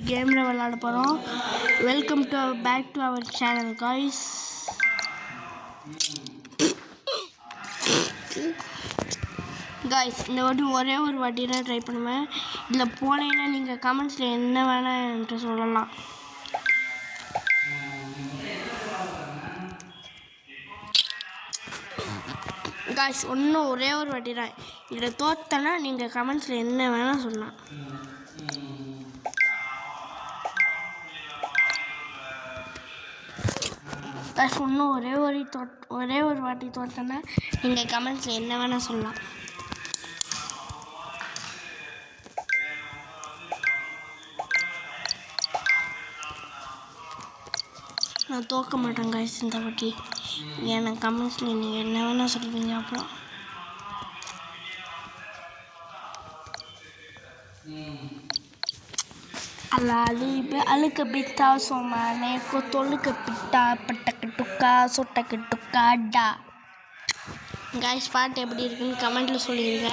கேமில் விளாட போகிறோம். Welcome to back to our channel guys. இந்த வாட்டி ஒரே ஒரு வாட்டி தான் ட்ரை பண்ணுவேன். இதில் போனீங்கன்னா நீங்கள் கமெண்ட்ஸில் என்ன வேணால் என்கிட்ட சொல்லலாம். காய்ஸ் இன்னும் ஒரே ஒரு வாட்டி தான். இதில் தோத்தனா நீங்கள் கமெண்ட்ஸில் என்ன வேணால் சொல்லலாம். காய்ஸ் இன்னும் ஒரே ஒரு வாட்டி தோத்தனா நீங்கள் கமெண்ட்ஸில் என்ன வேணால் சொல்லலாம். நான் தோற்க மாட்டேன் காய்ஸ் இந்த வாட்டி. ஏன்னா கமெண்ட்ஸில் நீங்கள் என்ன வேணால் சொல்லுவீங்க. அப்புறம் அழுக்க பிட்டா சோமானே கொத்தொழுக்க பிட்டா பட்டக்கு டுக்கா சொட்டக்கு டுக்காடா. காய்ஸ் பாட்டு எப்படி இருக்குன்னு கமெண்ட்டில் சொல்லிடுங்க.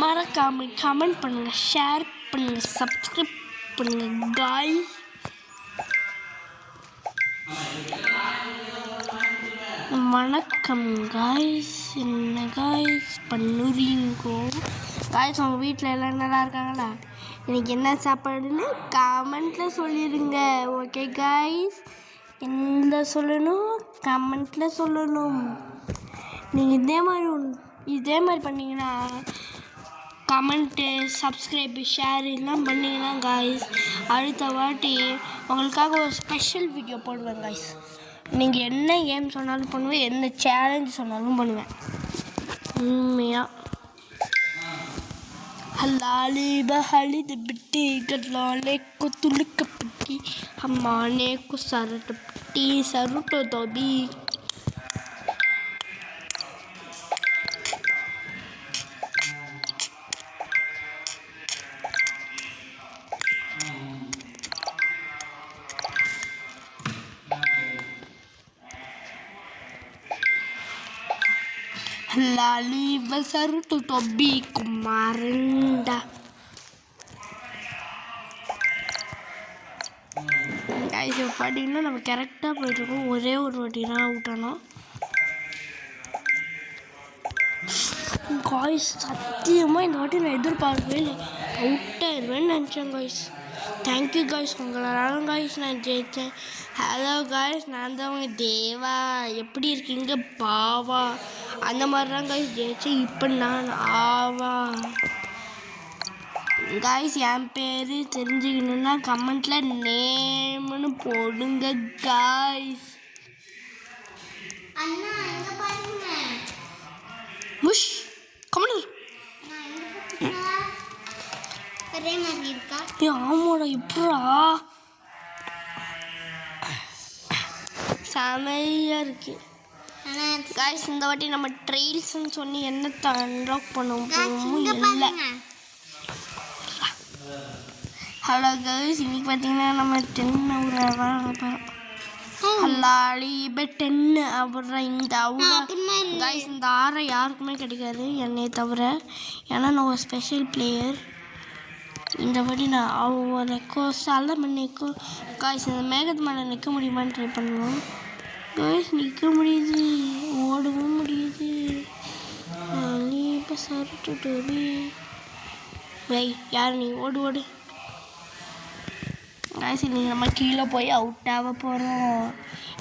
மறக்காமல் கமெண்ட் பண்ணுங்கள், ஷேர் பண்ணுங்கள், சப்ஸ்கிரைப் பண்ணுங்கள் காய்ஸ். வணக்கம் காய்ஸ். என்ன காய்ஸ் பண்ணுறீங்கோ காய்ஸ்? உங்கள் வீட்டில் எல்லாம் நல்லா இருக்காங்களா? இன்றைக்கி என்ன சாப்பாடுன்னு கமெண்ட்டில் சொல்லிடுங்க. ஓகே காய்ஸ், என்ன சொல்லணும் கமெண்ட்டில் சொல்லணும். நீங்கள் இதே மாதிரி பண்ணிங்கன்னா கமெண்ட்டு சப்ஸ்கிரைபு ஷேர் எல்லாம் பண்ணிங்கன்னா காய்ஸ் அடுத்த வாட்டி உங்களுக்காக ஒரு ஸ்பெஷல் வீடியோ போடுவேன் காய்ஸ். நீங்கள் என்ன கேம் சொன்னாலும் பண்ணுவேன், என்ன சேலஞ்ச் சொன்னாலும் பண்ணுவேன் உண்மையாக. ஹலாலி பஹாலி பிட்டி கட்லாலே கொத்துலுக்க பிட்டி அம்மானே கு சரட்டு பிட்டி சருட்டோ Dobhi. Lali besar tuh Tobi kemarin dah. Guys, பார்த்தீங்கன்னா நம்ம கரெக்டாக போயிட்டுருக்கோம். ஒரே ஒரு வாட்டி தான் அவுட் ஆனோம். காய்ஸ் சத்தியமாக இந்த வாட்டி நான் எதிர்பார்க்கவே இல்லை, அவுட் ஆயிடுவேன்னு நினச்சேன் காய்ஸ். தேங்க்யூ காய்ஸ், உங்களால் காய்ஸ் நான் ஜெயித்தேன். ஹலோ காய்ஸ், நான் தான் அவங்க தேவா. எப்படி இருக்கீங்க பாவா? அந்த மாதிரி தான் காய்ஸ் ஜெயிச்சேன். இப்போ நான் ஆவா காய்ஸ். என் பேர் தெரிஞ்சுக்கணுன்னா கமெண்ட்டில் நேம்னு போடுங்க காய்ஸ். முஷ் கமெண்ட் ஆமாடா. இப்படா செமையாக இருக்கு காய்ஸ். இந்த வாட்டி நம்ம ட்ரெயில்ஸ்ன்னு சொல்லி என்ன அன்லாக் பண்ணுவோம் இல்லை. ஹலோ காய்ஸ், இன்னைக்கு பார்த்தீங்கன்னா நம்ம 10 போகிறோம். ஹலாலி இப்போ 10 அப்புறம் இந்த அவுரா காய்ஸ். இந்த ஆறை யாருக்குமே கிடைக்காது என்னையை தவிர, ஏன்னா நான் ஒரு ஸ்பெஷல் பிளேயர். இந்த வாட்டி நான் அவனுக்கோ சல்ல மண்ணிக்கோ காய்ஸ் இந்த மேகத்து மேலே நிற்க முடியுமான்னு ட்ரை பண்ணுவோம் காய்ஸ். நிற்க முடியுது, ஓடவும் முடியுது. நீ இப்போ சருட்டு டோபி வை யார் நீ? ஓடு காய்ஸ். இன்னைக்கு நம்ம கீழே போய் அவுட் ஆக போகிறோம்.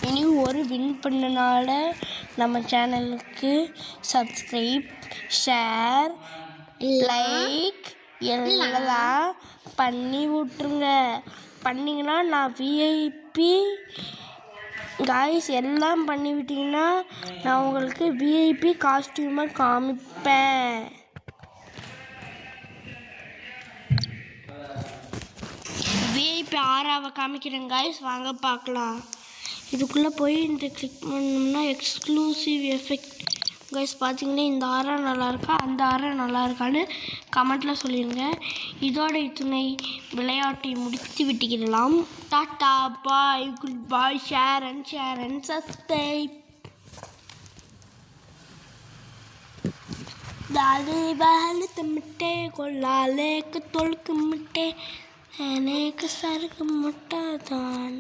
இனி ஒரு வின் பண்ணனால நம்ம சேனலுக்கு சப்ஸ்கிரைப் ஷேர் லைக் எல்லாம் பண்ணி விட்ருங்க. பண்ணிங்கன்னா நான் விஐபி காய்ஸ் எல்லாம் பண்ணி விட்டிங்கன்னா நான் உங்களுக்கு விஐபி காஸ்டியூமாக காமிப்பேன். விஐபி ஆறாவை காமிக்கிறேன் காய்ஸ், வாங்க பார்க்கலாம். இதுக்குள்ளே போய் இந்த கிளிக் பண்ணோம்னா எக்ஸ்க்ளூசிவ் எஃபெக்ட் காய்ஸ். பார்த்தீங்கன்னா இந்த ஆறா நல்லாயிருக்கா அந்த ஆறா நல்லா இருக்கான்னு கமெண்ட்டில் சொல்லிடுங்க. இதோட துணை விளையாட்டை முடித்து விட்டுக்கிடலாம். Tata bye, good bye, share and subscribe. दादी बहन मिट्टे को लाले के तोल के मिट्टे எனக்கு சருக்கு முட்டை தான்